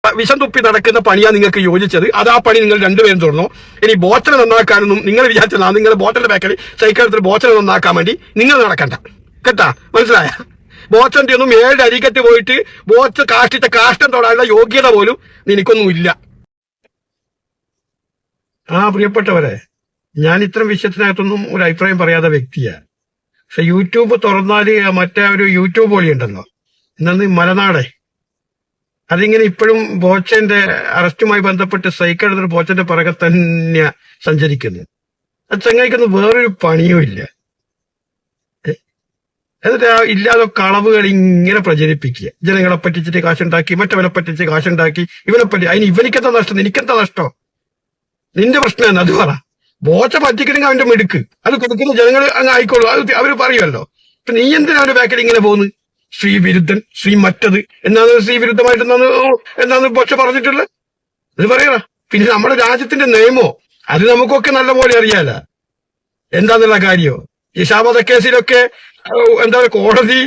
വിഷം തുപ്പി നടക്കുന്ന പണിയാണ് നിങ്ങൾക്ക് യോജിച്ചത്. അത് ആ പണി നിങ്ങൾ രണ്ടുപേരും തുടർന്നു. ഇനി ബോച്ചനെ നന്നാക്കാനൊന്നും നിങ്ങൾ വിചാരിച്ചതാണ്. നിങ്ങൾ ബോച്ചന്റെ ബാക്കിൽ സൈക്കിൾ എടുത്തിട്ട് ബോച്ചനെ നന്നാക്കാൻ വേണ്ടി നിങ്ങൾ നടക്കണ്ട കേട്ടാ, മനസ്സിലായ? ബോച്ചന്റെ ഒന്നും 7 അരികറ്റ് പോയിട്ട് ബോച്ച കാഷ്ടിച്ച കാഷ്ടം തൊടാനുള്ള യോഗ്യത പോലും നിനക്കൊന്നുമില്ല. പ്രിയപ്പെട്ടവരെ, ഞാൻ ഇത്തരം വിഷയത്തിനകത്തൊന്നും ഒരു അഭിപ്രായം പറയാത്ത വ്യക്തിയാണ്. പക്ഷെ യൂട്യൂബ് തുറന്നാല് മറ്റേ ഒരു യൂട്യൂബ് പോലെ ഉണ്ടല്ലോ, ഇന്നു മലനാടെ അതിങ്ങനെ ഇപ്പോഴും ബോച്ചന്റെ അറസ്റ്റുമായി ബന്ധപ്പെട്ട് സൈക്കിൾ എടുത്തിട്ട് ബോച്ചന്റെ പിറകെ തന്നെ സഞ്ചരിക്കുന്നു. അത് ചങ്ങായിക്കൊന്നും വേറൊരു പണിയും ഇല്ല. എന്നിട്ട് ഇല്ലാതെ കളവുകൾ ഇങ്ങനെ പ്രചരിപ്പിക്കുക, ജനങ്ങളെ പറ്റിച്ചിട്ട് കാശുണ്ടാക്കി, മറ്റവനെ പറ്റിച്ച് കാശുണ്ടാക്കി, ഇവനെ പറ്റി. അതിന് ഇവനിക്കെന്താ നഷ്ടം, നിനക്കെന്താ നഷ്ടം? നിന്റെ പ്രശ്നം തന്നെ അത് പറ. ബോച്ച പറ്റിക്കണമെങ്കിൽ അവന്റെ മിടുക്ക്, അത് കൊടുക്കുന്ന ജനങ്ങൾ അങ്ങ് ആയിക്കോളൂ, അത് അവര് പറയുമല്ലോ. ഇപ്പൊ നീ എന്തിനാ അവന്റെ ബാക്കിൽ ഇങ്ങനെ പോകുന്നു? ശ്രീ വിരുദ്ധൻ, ശ്രീ മറ്റത് എന്നാണ് ശ്രീ വിരുദ്ധമായിട്ട് എന്നാന്ന് ബോച്ച പറഞ്ഞിട്ടുള്ളത്? അത് പറയണ. പിന്നെ നമ്മുടെ രാജ്യത്തിന്റെ നിയമോ അത് നമുക്കൊക്കെ നല്ല പോലെ അറിയാല എന്താന്നുള്ള കാര്യോ. ഈ വധക്കേസിലൊക്കെ എന്താ കോടതി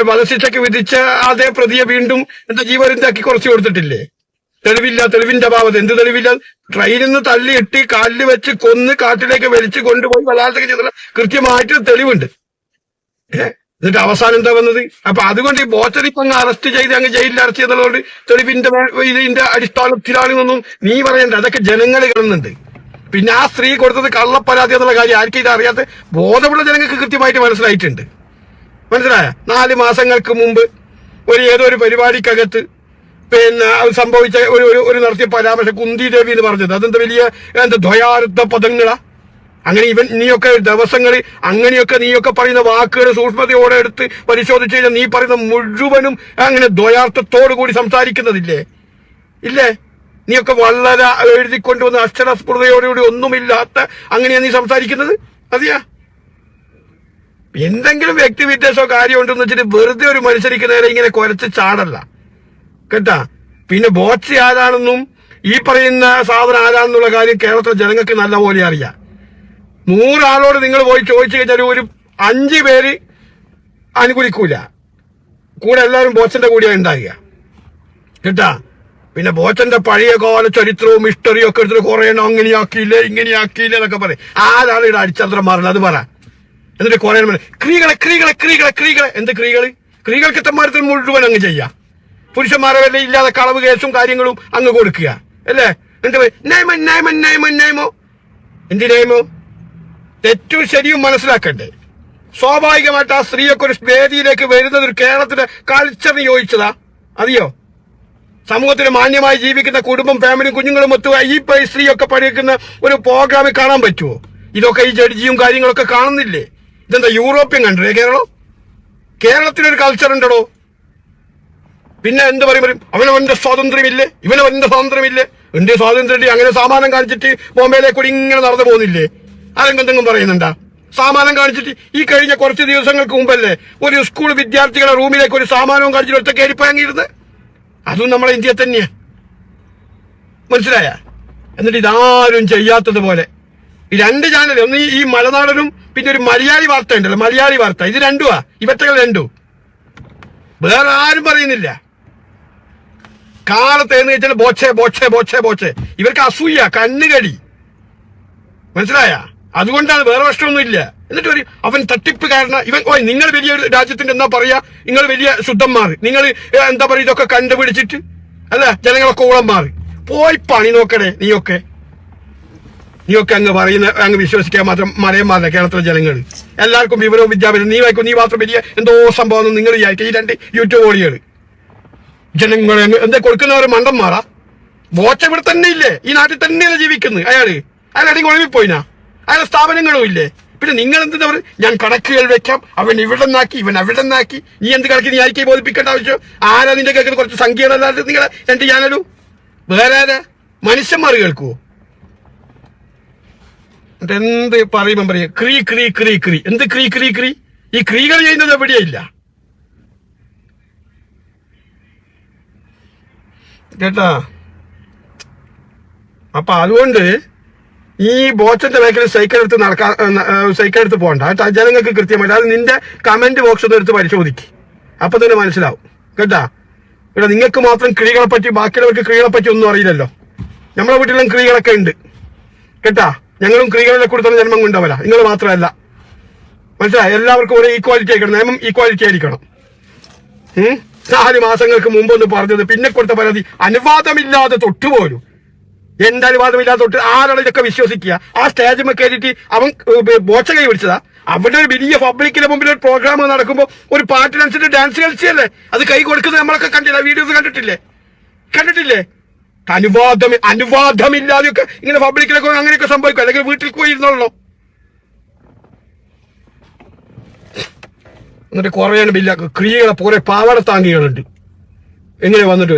വധശിക്ഷയ്ക്ക് വിധിച്ച അതേ പ്രതിയെ വീണ്ടും ജീവപര്യന്തമാക്കി കുറച്ച് കൊടുത്തിട്ടില്ലേ? തെളിവിന്റെ അഭാവത്ത്. എന്ത് തെളിവില്ല? ട്രെയിനിൽ നിന്ന് തള്ളിയിട്ട് കാലിൽ വെച്ച് കൊന്ന് കാട്ടിലേക്ക് വലിച്ചു കൊണ്ടുപോയി ബലാത്സംഗം ചെയ്തിട്ടുള്ള കൃത്യമായിട്ട് തെളിവുണ്ട്. എന്നിട്ട് അവസാനം എന്താ വന്നത്? അപ്പൊ അതുകൊണ്ട് ഈ ബോച്ചറിപ്പ് അങ്ങ് അറസ്റ്റ് ചെയ്ത് അങ്ങ് ജയിലിൽ അറസ്റ്റ് ചെയ്തതുകൊണ്ട് ഇതിന്റെ അടിസ്ഥാനത്തിലാണെന്നൊന്നും നീ പറയണ്ട. അതൊക്കെ ജനങ്ങൾ കാണുന്നുണ്ട്. പിന്നെ ആ സ്ത്രീ കൊടുത്തത് കള്ളപ്പരാതി എന്നുള്ള കാര്യം ആർക്കും ഇത് അറിയാത്ത ബോധമുള്ള ജനങ്ങൾക്ക് കൃത്യമായിട്ട് മനസ്സിലായിട്ടുണ്ട്. മനസ്സിലായ? 4 മാസങ്ങൾക്ക് മുമ്പ് ഏതോ ഒരു പരിപാടിക്കകത്ത് പിന്നെ അത് സംഭവിച്ച ഒരു നടത്തിയ പരാമർശം കുന്തി ദേവി എന്ന് പറഞ്ഞത് അതെന്താ വലിയ ദ്വയാർത്ഥ പദങ്ങളാ? അങ്ങനെ നീയൊക്കെ ദിവസങ്ങൾ അങ്ങനെയൊക്കെ നീയൊക്കെ പറയുന്ന വാക്കുകൾ സൂക്ഷ്മതയോടെ എടുത്ത് പരിശോധിച്ച് കഴിഞ്ഞാൽ നീ പറയുന്ന മുഴുവനും അങ്ങനെ ദ്വയാർത്ഥത്തോടു കൂടി സംസാരിക്കുന്നതില്ലേ? ഇല്ലേ? നീയൊക്കെ വളരെ എഴുതിക്കൊണ്ടുവന്ന അക്ഷരസ്ഫുടതയോടുകൂടി ഒന്നുമില്ലാത്ത അങ്ങനെയാ നീ സംസാരിക്കുന്നത്. അതെയാ? എന്തെങ്കിലും വ്യക്തിവിദ്വേഷമോ കാര്യം ഉണ്ടെന്ന് വെച്ചിട്ട് വെറുതെ ഒരു മനുഷ്യർക്ക് നേരെ ഇങ്ങനെ കുരച്ച് ചാടല്ല കേട്ടാ. പിന്നെ ബോച്ച ആരാണെന്നും ഈ പറയുന്ന സാധനം ആരാണെന്നുള്ള കാര്യം കേരളത്തിലെ ജനങ്ങൾക്ക് നല്ല പോലെ അറിയാം. 100 ആളോട് നിങ്ങൾ പോയി ചോദിച്ചു കഴിഞ്ഞാൽ ഒരു 5 പേര് അനുകൂലിക്കൂല, കൂടെ എല്ലാവരും ബോച്ചന്റെ കൂടിയാണ് ഉണ്ടാകുക കേട്ടാ. പിന്നെ ബോച്ചന്റെ പഴയ കാല ചരിത്രവും ഹിസ്റ്ററിയും ഒക്കെ എടുത്തിട്ട് കുറെ അങ്ങനെയാക്കിയില്ലേ ഇങ്ങനെയാക്കിയില്ലേ എന്നൊക്കെ പറയും. ആരാണ് ഇവിടെ അടിച്ചന്ത്രം മാറുന്നത്? അത് പറ. എന്നിട്ട് കുറെ ക്രീകളെ ക്രീകളെ ക്രീകളെ ക്രീകളെ എന്ത് ക്രീകള്? ക്രീകൾക്ക് എത്തന്മാരത്തിൽ മുഴുവൻ അങ്ങ് ചെയ്യാം. പുരുഷന്മാരെ വല്ല ഇല്ലാതെ കളവ് കേസും കാര്യങ്ങളും അങ്ങ് കൊടുക്കുക അല്ലേ? എന്നിട്ട് നയമോ നയമോ നയമോ നയമോ എന്ത് നയമോ? തെറ്റും ശരിയും മനസ്സിലാക്കണ്ടേ? സ്വാഭാവികമായിട്ട് ആ സ്ത്രീയൊക്കെ ഒരു വേദിയിലേക്ക് വരുന്നത് ഒരു കേരളത്തിന്റെ കൾച്ചറിന് യോജിച്ചതാ. അറിയോ? സമൂഹത്തിന് മാന്യമായി ജീവിക്കുന്ന കുടുംബം, ഫാമിലിയും കുഞ്ഞുങ്ങളും ഒത്തുക ഈ സ്ത്രീയൊക്കെ പഠിക്കുന്ന ഒരു പ്രോഗ്രാമിൽ കാണാൻ പറ്റുമോ? ഇതൊക്കെ ഈ ജഡ്ജിയും കാര്യങ്ങളൊക്കെ കാണുന്നില്ലേ? ഇതെന്താ യൂറോപ്യൻ കൺട്രിയാ കേരളം? കേരളത്തിനൊരു കൾച്ചർ ഉണ്ടോ? പിന്നെ എന്ത് പറയും? അവനവന്റെ സ്വാതന്ത്ര്യമില്ലേ, ഇവനവന്റെ സ്വാതന്ത്ര്യമില്ലേ? എന്റെ സ്വാതന്ത്ര്യം അങ്ങനെ സാമാനം കാണിച്ചിട്ട് ബോംബെയിലേക്ക് കൂടി ഇങ്ങനെ നടന്നു പോകുന്നില്ലേ? ആരെങ്കിലും പറയുന്നുണ്ടാ? സാമാനം കാണിച്ചിട്ട് ഈ കഴിഞ്ഞ കുറച്ച് ദിവസങ്ങൾക്ക് മുമ്പല്ലേ ഒരു സ്കൂൾ വിദ്യാർത്ഥികളെ റൂമിലേക്ക് ഒരു സാമാനവും കാണിച്ചിട്ട് ഒറ്റ കയറിപ്പോയങ്ങിരുന്നത്? അതും നമ്മളെ ഇന്ത്യയിൽ തന്നെയാ. മനസ്സിലായ? എന്നിട്ട് ഇതാരും ചെയ്യാത്തതുപോലെ ഈ 2 ചാനൽ, ഒന്ന് ഈ മലനാടനും പിന്നെ ഒരു മലയാളി വാർത്ത ഉണ്ടല്ലോ, മലയാളി വാർത്ത, ഇത് രണ്ടുമാ. ഇവറ്റകൾ രണ്ടും വേറെ ആരും പറയുന്നില്ല. കാലത്തേന്ന് വെച്ചാൽ ബോച്ചെ ബോച്ചെ ബോച്ചെ ബോച്ചെ. ഇവർക്ക് അസൂയ, കണ്ണുകടി. മനസ്സിലായ? അതുകൊണ്ടാണ്, വേറെ പ്രശ്നമൊന്നുമില്ല. എന്നിട്ട് പറയും അവൻ തട്ടിപ്പുകാരന ഇവൻ. നിങ്ങൾ വലിയ രാജ്യത്തിന്റെ എന്താ പറയാ, നിങ്ങൾ വലിയ ശുദ്ധന്മാർ, നിങ്ങൾ എന്താ പറയുക, ഇതൊക്കെ കണ്ടുപിടിച്ചിട്ട് അല്ല ജനങ്ങളൊക്കെ ഊളന്മാർ. പോയി പണി നോക്കണേ. നീയൊക്കെ അങ്ങ് പറയുന്ന അങ്ങ് വിശ്വസിക്കാൻ മാത്രം മലയന്മാരല്ല കേരളത്തിലെ ജനങ്ങൾ. എല്ലാവർക്കും വിവരവും വിദ്യാഭ്യാസം. നീ മാത്രം വലിയ എന്തോ സംഭവം നിങ്ങൾ വിചാരിക്കും. ഈ 2 യൂട്യൂബ് ഓടികൾ ജനങ്ങളെ എന്താ കൊടുക്കുന്നവർ മണ്ടന്മാറാ? ബോച്ച ഇവിടെ തന്നെ ഇല്ലേ? ഈ നാട്ടിൽ തന്നെയല്ലേ ജീവിക്കുന്നത് അയാളടി ഒളിവിപ്പോയിനാ? അയാളെ സ്ഥാപനങ്ങളും ഇല്ലേ? പിന്നെ നിങ്ങൾ എന്താ പറയുക? ഞാൻ കണക്കുകൾ വെക്കാം, അവൻ ഇവിടെ നിന്നാക്കി, ഇവൻ അവിടെ നിന്നാക്കി. നീ എന്ത് കണക്ക് നീ ആയിരിക്കും ബോധിപ്പിക്കേണ്ട ആവശ്യം? ആരാ നിന്റെ കേൾക്കുന്നത്? കുറച്ച് സംഖ്യകളല്ലാതെ നിങ്ങളെ 2 ചാനലും വേറെ ആരാ? മനുഷ്യന്മാർ കേൾക്കുവോ? എന്ത് പറയുമ്പോ പറയാ ക്രീ ക്രീ ക്രീ ക്രീ. എന്ത് ക്രീ ക്രീ ക്രീ? ഈ ക്രീകൾ ചെയ്യുന്നത് എവിടെയില്ല കേട്ടാ. അപ്പൊ അതുകൊണ്ട് ഈ ബോച്ചന്റെ ബാക്കിൽ സൈക്കിൾ എടുത്ത് പോകണ്ട. ജനങ്ങൾക്ക് കൃത്യമായിട്ട് അത് നിന്റെ കമന്റ് ബോക്സ് ഒന്ന് എടുത്ത് പരിശോധിക്കും. അപ്പൊ തന്നെ മനസ്സിലാവും കേട്ടാ. ഇവിടെ നിങ്ങൾക്ക് മാത്രം കിളികളെ പറ്റി, ബാക്കിയുള്ളവർക്ക് കിളികളെ പറ്റി ഒന്നും അറിയില്ലല്ലോ. നമ്മളെ വീട്ടിലും കിളികളൊക്കെ ഉണ്ട് കേട്ടാ. ഞങ്ങളും കിളികളെ കൂടി തന്നെ ജന്മം കൊണ്ടവരാ, നിങ്ങൾ മാത്രമല്ല. മനസ്സിലായി? എല്ലാവർക്കും ഒരു ഈക്വാലിറ്റി ആയിരിക്കണം, നിയമം ഈക്വാലിറ്റി ആയിരിക്കണം. 4 മാസങ്ങൾക്ക് മുമ്പൊന്ന് പറഞ്ഞത്, പിന്നെ കൊടുത്ത പരാതി അനുവാദമില്ലാതെ തൊട്ടുപോലും. എന്റെ അനുവാദമില്ലാതെ തൊട്ട് ആരാണ് ഇതൊക്കെ വിശ്വസിക്കുക? ആ സ്റ്റേജ് കയറിയിട്ട് അവൻ ബോച്ച കൈ പിടിച്ചതാ. അവിടെ ഒരു വലിയ പബ്ലിക്കിന്റെ മുമ്പിൽ ഒരു പ്രോഗ്രാം നടക്കുമ്പോൾ ഒരു പാട്ടിനനുസരിച്ച് ഡാൻസ് കളിച്ചല്ലേ അത് കൈ കൊടുക്കുന്നത് നമ്മളൊക്കെ കണ്ടില്ല, വീഡിയോസ് കണ്ടിട്ടില്ലേ? അനുവാദമില്ലാതെയൊക്കെ ഇങ്ങനെ പബ്ലിക്കിലൊക്കെ അങ്ങനെയൊക്കെ സംഭവിക്കും. അല്ലെങ്കിൽ വീട്ടിൽ പോയി ഇരുന്നോളൂ. എന്നിട്ട് കുറേ ബില്ല ക്രിയകളെ പോലെ പാവാട താങ്ങികളുണ്ട്. എങ്ങനെ വന്നിട്ട്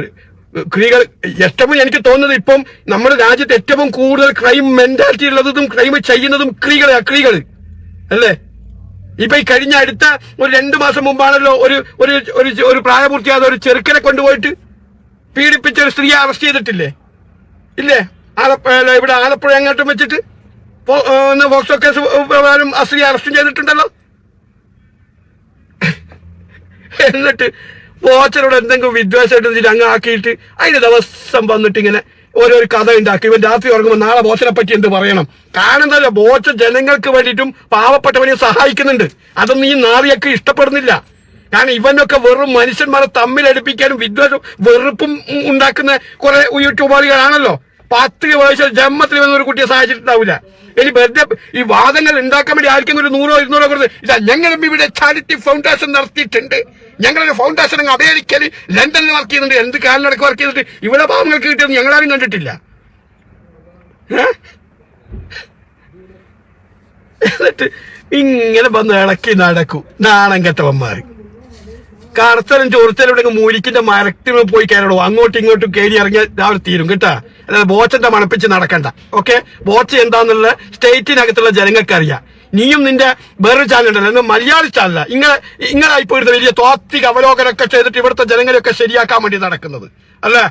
ക്രിയകൾ ഏറ്റവും എനിക്ക് തോന്നുന്നത് ഇപ്പം നമ്മുടെ രാജ്യത്ത് ഏറ്റവും കൂടുതൽ ക്രൈം മെന്റാലിറ്റി ഉള്ളതും ക്രൈം ചെയ്യുന്നതും ക്രിയകൾ അല്ലേ? ഇപ്പൊ ഈ കഴിഞ്ഞ അടുത്ത ഒരു 2 മാസം മുമ്പാണല്ലോ ഒരു പ്രായപൂർത്തിയായ ഒരു ചെറുക്കനെ കൊണ്ടുപോയിട്ട് പീഡിപ്പിച്ച ഒരു സ്ത്രീയെ അറസ്റ്റ് ചെയ്തിട്ടില്ലേ? ഇല്ലേ? ഇവിടെ ആലപ്പുഴ അങ്ങോട്ടും വെച്ചിട്ട് പോക്സോ കേസ് പ്രകാരം ആ സ്ത്രീയെ അറസ്റ്റ് ചെയ്തിട്ടുണ്ടല്ലോ. എന്നിട്ട് ബോച്ചനോട് എന്തെങ്കിലും വിദ്വേഷമായിട്ട് അങ്ങ് ആക്കിയിട്ട് അതിന് ദിവസം വന്നിട്ട് ഇങ്ങനെ ഓരോരു കഥ ഉണ്ടാക്കി. ഇവൻ രാത്രി ഉറങ്ങുമ്പോൾ നാളെ ബോച്ചനെ പറ്റി എന്ത് പറയണം? കാണുന്നതല്ല, ബോച്ച ജനങ്ങൾക്ക് വേണ്ടിയിട്ടും പാവപ്പെട്ടവനെ സഹായിക്കുന്നുണ്ട്. അതൊന്നും ഈ നാറിയൊക്കെ ഇഷ്ടപ്പെടുന്നില്ല. കാരണം ഇവനൊക്കെ വെറും മനുഷ്യന്മാരെ തമ്മിലടുപ്പിക്കാനും വിദ്വേഷം വെറുപ്പും ഉണ്ടാക്കുന്ന കുറെ യൂട്യൂബറുകളാണല്ലോ. 10 വയസ്സിൽ ജന്മത്തിൽ വന്ന ഒരു കുട്ടിയെ സഹായിച്ചിട്ടുണ്ടാവില്ല. ഇനി വെറുതെ ഈ വാദങ്ങൾ ഉണ്ടാക്കാൻ വേണ്ടി ആർക്കും ഒരു 100 200 കൊടുത്ത് ഇതാ ഞങ്ങളും ഇവിടെ ചാരിറ്റി ഫൗണ്ടേഷൻ നടത്തിയിട്ടുണ്ട്, ഞങ്ങളൊരു ഫൗണ്ടേഷൻ അങ്ങ് അമേരിക്കയിൽ ലണ്ടനിൽ വർക്ക് ചെയ്യുന്നുണ്ട്, എന്ത് കാലിനടക്ക് വർക്ക് ചെയ്തിട്ട് ഇവിടെ പാവങ്ങൾക്ക് കിട്ടിയെന്ന് ഞങ്ങളാരും കണ്ടിട്ടില്ല. എന്നിട്ട് ഇങ്ങനെ വന്ന് ഇളക്കി നടക്കൂ നാണം കെട്ടവന്മാർ. കറുത്തലും ചൊറുത്തലും ഇവിടെ മൂലിക്കിന്റെ മരത്തിൽ പോയി കയറണോ, അങ്ങോട്ടും ഇങ്ങോട്ടും കയറി ഇറങ്ങിയാൽ രാവിലെ തീരും കേട്ടാ. അതായത് ബോച്ചന്റെ മണപ്പിച്ച് നടക്കണ്ട. ഓക്കെ, ബോച്ച എന്താന്നുള്ള സ്റ്റേറ്റിനകത്തുള്ള ജനങ്ങൾക്ക് അറിയാം. നീയും നിന്റെ വേറൊരു ചാനൽ ഉണ്ടല്ലോ, മലയാളി ചാനല, ഇങ്ങളായി പോയിട്ട് വലിയ താത്വിക അവലോകനമൊക്കെ ചെയ്തിട്ട് ഇവിടുത്തെ ജനങ്ങളെയൊക്കെ ശരിയാക്കാൻ വേണ്ടി നടക്കുന്നത് അല്ലേ?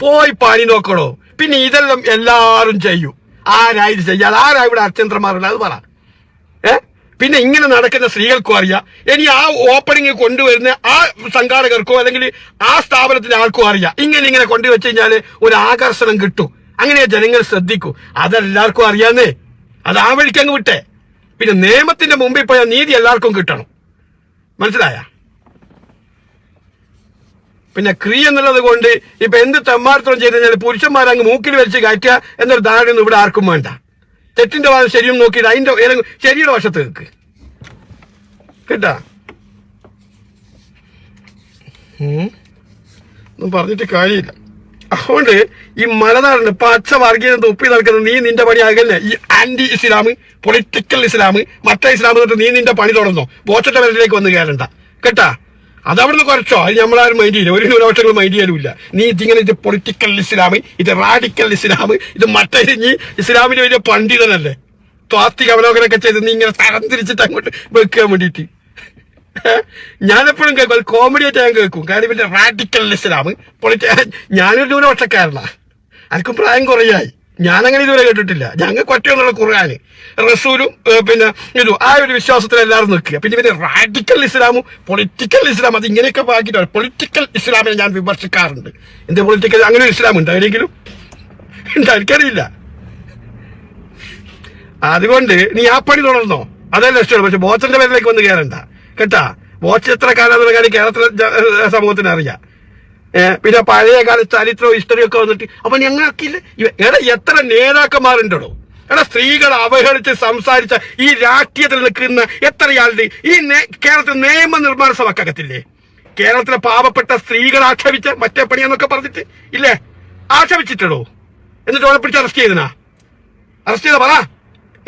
പോയി പണി നോക്കണോ. പിന്നെ ഇതെല്ലാം എല്ലാരും ചെയ്യും. ആരായത് ചെയ്യാതെ? ആരാ ഇവിടെ അർച്ചന്ദ്രന്മാരുള്ള അത് പറ. പിന്നെ ഇങ്ങനെ നടക്കുന്ന സ്ത്രീകൾക്കും അറിയാം. ഇനി ആ ഓപ്പണിംഗ് കൊണ്ടുവരുന്ന ആ സംഘാടകർക്കോ അല്ലെങ്കിൽ ആ സ്ഥാപനത്തിലെ ആൾക്കോ അറിയാം. ഇങ്ങനെ കൊണ്ടുവച്ച് കഴിഞ്ഞാല് ഒരു ആകർഷണം കിട്ടും. അങ്ങനെ ജനങ്ങൾ ശ്രദ്ധിക്കൂ. അതെല്ലാവർക്കും അറിയാന്നേ. അത് ആ വഴിക്കങ്ങ് വിട്ടേ. പിന്നെ നിയമത്തിന്റെ മുമ്പിൽ പോയാൽ നീതി എല്ലാവർക്കും കിട്ടണം. മനസ്സിലായ? പിന്നെ ക്രിയ എന്നുള്ളത് കൊണ്ട് ഇപ്പൊ എന്ത് തെമ്മാർത്തം ചെയ്ത് കഴിഞ്ഞാൽ പുരുഷന്മാരങ്ങ് മൂക്കിൽ വലിച്ച് കയറ്റുക എന്നൊരു ധാരണയൊന്നും ഇവിടെ ആർക്കും വേണ്ട. തെറ്റിന്റെ ഭാഗം ശരിയും നോക്കിയിട്ട് അതിന്റെ ശരിയുടെ വശത്ത് നിൽക്ക് കേട്ടാ. ഒന്നും പറഞ്ഞിട്ട് കാര്യമില്ല. അതുകൊണ്ട് ഈ മലനാടുണ്ട് പച്ച വർഗീയത തൊപ്പി നടക്കുന്നത് നീ നിന്റെ പണി ആകല്ലേ. ഈ ആന്റി ഇസ്ലാം, പൊളിറ്റിക്കൽ ഇസ്ലാം, മറ്റേ ഇസ്ലാം എന്നിട്ട് നീ നിന്റെ പണി തുടർന്നോ. ബോച്ചന്റെ പേരിലേക്ക് വന്ന് കയറണ്ട കേട്ടാ. അതവിടുന്ന് കുറച്ചോ, അത് നമ്മളാരും മൈൻഡ് ചെയ്യില്ല. ഒരു ന്യൂനപക്ഷങ്ങൾ മൈൻഡ് ചെയ്യാനുമില്ല. നീ ഇതിങ്ങനെ ഇത് പൊളിറ്റിക്കൽ ഇസ്ലാം, ഇത് റാഡിക്കൽ ഇസ്ലാം, ഇത് മറ്റേ നീ ഇസ്ലാമിന് വലിയ പണ്ഡിതനല്ലേ. താത്വിക അവലോകനമൊക്കെ ചെയ്ത് നീ ഇങ്ങനെ തരം തിരിച്ചിട്ട് അങ്ങോട്ട് വെക്കാൻ വേണ്ടിയിട്ട് ഞാനെപ്പോഴും കേൾക്കും. അത് കോമഡി ആയിട്ട് ഞാൻ കേൾക്കും. കാരണം പിന്നെ റാഡിക്കൽ ഇസ്ലാം ഞാനൊരു ന്യൂനപക്ഷക്കാരനാ. എനിക്കും പ്രായം കുറയായി. ഞാനങ്ങനെ ഇതുവരെ കേട്ടിട്ടില്ല. ഞങ്ങൾക്ക് ഒറ്റയൊന്നുള്ള ഖുർആന് റസൂലും പിന്നെ ഇതും ആ ഒരു വിശ്വാസത്തിൽ എല്ലാവരും നിൽക്കുക. പിന്നെ റാഡിക്കൽ ഇസ്ലാമും പൊളിറ്റിക്കൽ ഇസ്ലാം അത് ഇങ്ങനെയൊക്കെ ആക്കിയിട്ടാണ്. പൊളിറ്റിക്കൽ ഇസ്ലാമിനെ ഞാൻ വിമർശിക്കാറുണ്ട്. എന്ത് പൊളിറ്റിക്കൽ അങ്ങനെ ഒരു ഇസ്ലാം ഉണ്ട് എവിടെയെങ്കിലും? എനിക്കറിയില്ല. അതുകൊണ്ട് നീ ആ പണി തുടർന്നോ, അതല്ല ഇഷ്ടമാണ്. പക്ഷെ ബോച്ചന്റെ പേരിലേക്ക് വന്ന് കയറണ്ട കേട്ടാ. ബോച്ച എത്ര കാലം കാര്യം കേരളത്തിലെ സമൂഹത്തിന് അറിയാം. പിന്നെ പഴയ കാല ചരിത്രവും ഹിസ്റ്ററിയും ഒക്കെ വന്നിട്ട് അപ്പൊ ഞങ്ങൾക്കില്ല. എടാ എത്ര നേതാക്കന്മാരുണ്ടോ. എടാ സ്ത്രീകൾ അവഹേളിച്ച് സംസാരിച്ച ഈ രാഷ്ട്രീയത്തിൽ നിൽക്കുന്ന എത്രയാളുടെ ഈ കേരളത്തിൽ നിയമനിർമ്മാണ സഭക്കകത്തില്ലേ? കേരളത്തിലെ പാവപ്പെട്ട സ്ത്രീകൾ ആക്ഷേപിച്ച മറ്റേ പണിയെന്നൊക്കെ പറഞ്ഞിട്ട് ഇല്ലേ ആക്ഷേപിച്ചിട്ടോ. എന്നിട്ട് അവനെ പിടിച്ച് അറസ്റ്റ് ചെയ്തനാ? അറസ്റ്റ് ചെയ്ത പറ.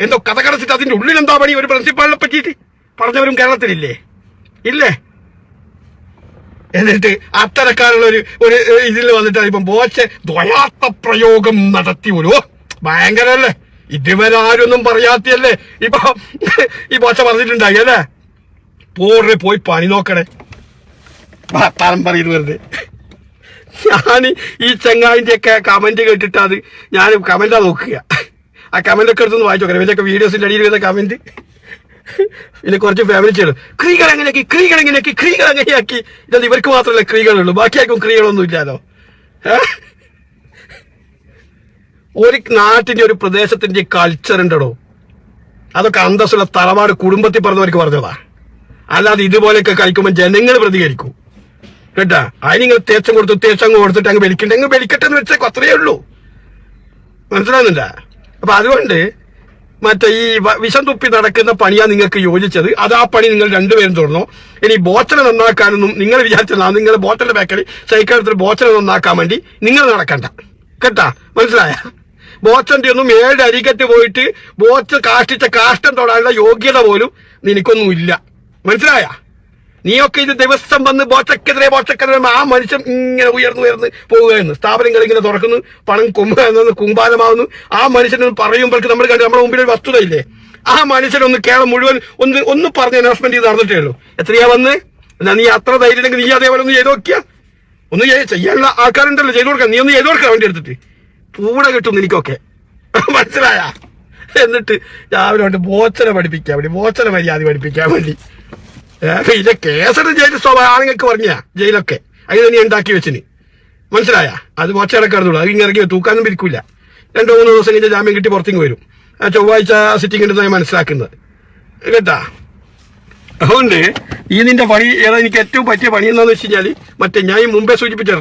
എന്തോ കഥ കടച്ചിട്ട് അതിന്റെ ഉള്ളിൽ എന്താ പണി? ഒരു പ്രിൻസിപ്പാളിനെ പറ്റിയിട്ട് പറഞ്ഞവരും കേരളത്തിലില്ലേ? ഇല്ലേ? എന്നിട്ട് അത്തരക്കാരുള്ള ഒരു ഇതിൽ വന്നിട്ടാണ് ഇപ്പം ബോച്ച ദ്വയാർത്ഥ പ്രയോഗം നടത്തി. ഒരു ഭയങ്കരല്ലേ, ഇതുവരെ ആരൊന്നും പറയാത്തല്ലേ ഇപ്പൊ ഈ ബോച്ച പറഞ്ഞിട്ടുണ്ടായി അല്ലേ. പോയി പണി നോക്കണേ പറയും വെറുതെ. ഞാൻ ഈ ചങ്ങായിന്റെ ഒക്കെ കമന്റ് കേട്ടിട്ട് അത് ഞാൻ കമന്റാ നോക്കുക. ആ കമന്റ് ഒക്കെ എടുത്തൊന്ന് വായിച്ചു നോക്കാം. ഇവരൊക്കെ വീഡിയോസിന്റെ അടിയിൽ വരുന്ന കമന്റ് പിന്നെ കുറച്ച് ഫാമിലി ചെയ്യണം ക്രീകൾ എങ്ങനെയാക്കി ഇതൊന്നും ഇവർക്ക് മാത്രമല്ല ക്രീകളുള്ളൂ, ബാക്കിയാർക്കും ക്രീകളൊന്നും ഇല്ലാലോ. ഒരു നാട്ടിന്റെ ഒരു പ്രദേശത്തിന്റെ കൾച്ചർ ഉണ്ടോ, അതൊക്കെ അന്തസ്സുള്ള തറവാട് കുടുംബത്തിൽ പറഞ്ഞവർക്ക് പറഞ്ഞതാ. അല്ലാതെ ഇതുപോലെയൊക്കെ കഴിക്കുമ്പോൾ ജനങ്ങൾ പ്രതികരിക്കൂ കേട്ടാ. അതിന് നിങ്ങൾ തേച്ചം കൊടുത്തിട്ട് അങ്ങ് വലിക്കട്ടെ, വലിക്കട്ടെ എന്ന് വെച്ചേക്കും, അത്രയേ ഉള്ളൂ. മനസ്സിലാകുന്നില്ല? അപ്പൊ അതുകൊണ്ട് മറ്റേ ഈ വിഷം തുപ്പി നടക്കുന്ന പണിയാ നിങ്ങൾക്ക് യോജിച്ചത്, അത് ആ പണി നിങ്ങൾ രണ്ടുപേരും തുടർന്നോ. ഇനി ബോച്ചനെ നന്നാക്കാനൊന്നും നിങ്ങൾ വിചാരിച്ചതാ, നിങ്ങൾ ബോച്ചന്റെ ബാക്കിൽ സൈക്കിൾ എടുത്തിട്ട് ബോച്ചനെ നന്നാക്കാൻ വേണ്ടി നിങ്ങൾ നടക്കണ്ട കേട്ടാ. മനസ്സിലായ? ബോച്ചന്റെ ഒന്നും 7 അരികറ്റ് പോയിട്ട് ബോച്ച കാഷ്ടിച്ച കാഷ്ടം തൊടാനുള്ള യോഗ്യത പോലും നിനക്കൊന്നും ഇല്ല. മനസ്സിലായ? നീയൊക്കെ ഇത് ദിവസം വന്ന് ബോച്ചക്കെതിരെ ആ മനുഷ്യൻ ഇങ്ങനെ ഉയർന്നു പോവുകയെന്ന്, സ്ഥാപനങ്ങൾ ഇങ്ങനെ തുറക്കുന്നു, പണം കുംഭാരമാവുന്നു. ആ മനുഷ്യനൊന്ന് പറയുമ്പോഴേക്ക് നമ്മൾ കണ്ടു നമ്മുടെ മുമ്പിൽ ഒരു വസ്തുതയില്ലേ, ആ മനുഷ്യനൊന്ന് കേരളം മുഴുവൻ ഒന്ന് പറഞ്ഞ് അനൗൺസ്മെന്റ് ചെയ്ത് നടന്നിട്ടേ ഉള്ളൂ. എത്രയാ വന്ന്? എന്നാ നീ അത്ര ധൈര്യമെങ്കിൽ നീ അതേപോലെ ഒന്ന് ചെയ്ത് നോക്കിയാ, ഒന്ന് ചെയ്യാനുള്ള ആൾക്കാരുണ്ടല്ലോ, ചെയ്തു കൊടുക്കാം. നീ ഒന്ന് ചെയ്തു കൊടുക്കാൻ വേണ്ടി എടുത്തിട്ട് പൂടെ കിട്ടും എനിക്കൊക്കെ. മനസ്സിലായ? എന്നിട്ട് രാവിലെ കൊണ്ട് ബോച്ചനെ പഠിപ്പിക്കാൻ വേണ്ടി, ബോച്ചനെ മര്യാദ പഠിപ്പിക്കാൻ വേണ്ടി ഇത് കേസെടുത്ത് ജയിൽ ആണുങ്ങൾക്ക് പറഞ്ഞ ജയിലൊക്കെ അതിന് നീ ഉണ്ടാക്കി വെച്ചിന്. മനസ്സിലായ? അത് ബോച്ചയുടെ കിടന്നുള്ളൂ, അത് ഇങ്ങനെ ഇറങ്ങി തൂക്കാനും പിരിക്കില്ല. 2-3 ദിവസം കഴിഞ്ഞാൽ ജാമ്യം കിട്ടി പുറത്തേക്ക് വരും. ചൊവ്വാഴ്ച സിറ്റിംഗ് ഉണ്ടെന്നാണ് മനസ്സിലാക്കുന്നത് കേട്ടാ. അതുകൊണ്ട് ഈ നിന്റെ പണി ഏതാ എനിക്ക് ഏറ്റവും പറ്റിയ പണി എന്താന്ന് വെച്ച് കഴിഞ്ഞാൽ മറ്റേ ഞാൻ ഈ മുമ്പേ സൂചിപ്പിച്ച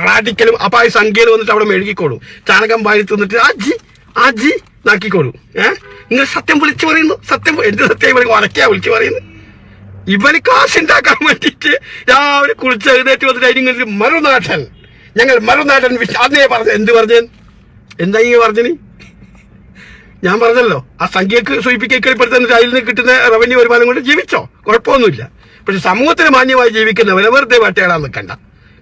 റാഡിക്കലും അപ്പൊ ആ സംഖ്യയിൽ വന്നിട്ട് അവിടെ മെഴുകിക്കോളും, ചാണകം വാരി തിന്നിട്ട് ആജി നാക്കിക്കോളും. നിങ്ങൾ സത്യം വിളിച്ചു പറയുന്നു, എന്ത് സത്യം വരയ്ക്കാ വിളിച്ചു പറയുന്നു. ഇവന് കാശുണ്ടാക്കാൻ വേണ്ടിയിട്ട് രാവിലെ കുളിച്ച് എഴുന്നേറ്റ് വന്നിട്ട് അതിന് മറുനാട്ടൻ, ഞങ്ങൾ മറുനാട്ടൻ അതേ പറഞ്ഞു. എന്ത് പറഞ്ഞു? എന്താ ഈ പറഞ്ഞിന്? ഞാൻ പറഞ്ഞല്ലോ, ആ സംഖ്യക്ക് സൂചിപ്പിക്കപ്പെടുത്തുന്ന അതിൽ നിന്ന് കിട്ടുന്ന റവന്യൂ വരുമാനം കൊണ്ട് ജീവിച്ചോ, കുഴപ്പമൊന്നുമില്ല. പക്ഷെ സമൂഹത്തിന് മാന്യമായി ജീവിക്കുന്നവരെ വെറുതെ വേട്ടയാടാൻ നിൽക്കണ്ട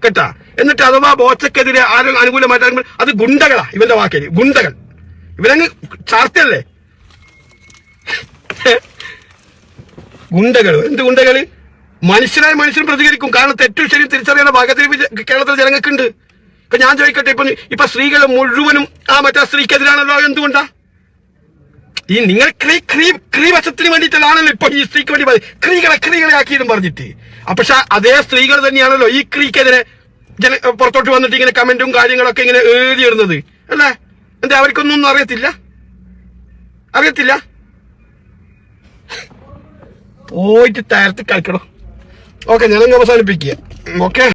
കേട്ടാ. എന്നിട്ട് അഥവാ ബോച്ചക്കെതിരെ ആരും അനുകൂലമായിട്ടാണെങ്കിൽ അത് ഗുണ്ടകളാ, ഇവന്റെ വാക്കേരി ഗുണ്ടകൾ. ഇവരങ്ങ് ചാർത്തല്ലേ ഗുണ്ടകൾ. എന്ത് ഗുണ്ടകള്? മനുഷ്യനായ മനുഷ്യൻ പ്രതികരിക്കും. കാരണം തെറ്റും ശരിയും തിരിച്ചറിയാനുള്ള ഭാഗത്തിൽ കേരളത്തിലെ ജനങ്ങൾക്കുണ്ട്. ഇപ്പൊ ഞാൻ ചോദിക്കട്ടെ, ഇപ്പൊ സ്ത്രീകൾ മുഴുവനും ആ മറ്റേ സ്ത്രീക്കെതിരാണല്ലോ. എന്തുകൊണ്ടാ? ഈ നിങ്ങൾ ക്രീ വശത്തിന് വേണ്ടിയിട്ടാണല്ലോ ഇപ്പൊ ഈ സ്ത്രീക്ക് വേണ്ടി ക്രീകളെ ആക്കിയതും പറഞ്ഞിട്ട്. പക്ഷെ അതേ സ്ത്രീകൾ തന്നെയാണല്ലോ ഈ ക്രീക്കെതിരെ പുറത്തോട്ട് വന്നിട്ട് ഇങ്ങനെ കമന്റും കാര്യങ്ങളൊക്കെ ഇങ്ങനെ എഴുതിയിടുന്നത് അല്ലേ? എന്താ അവർക്കൊന്നും അറിയത്തില്ല? പോയിട്ട് തരത്തിൽ കളിക്കണം. ഓക്കെ, ഞാനങ്ങ് അവസാനിപ്പിക്കുക. ഓക്കെ.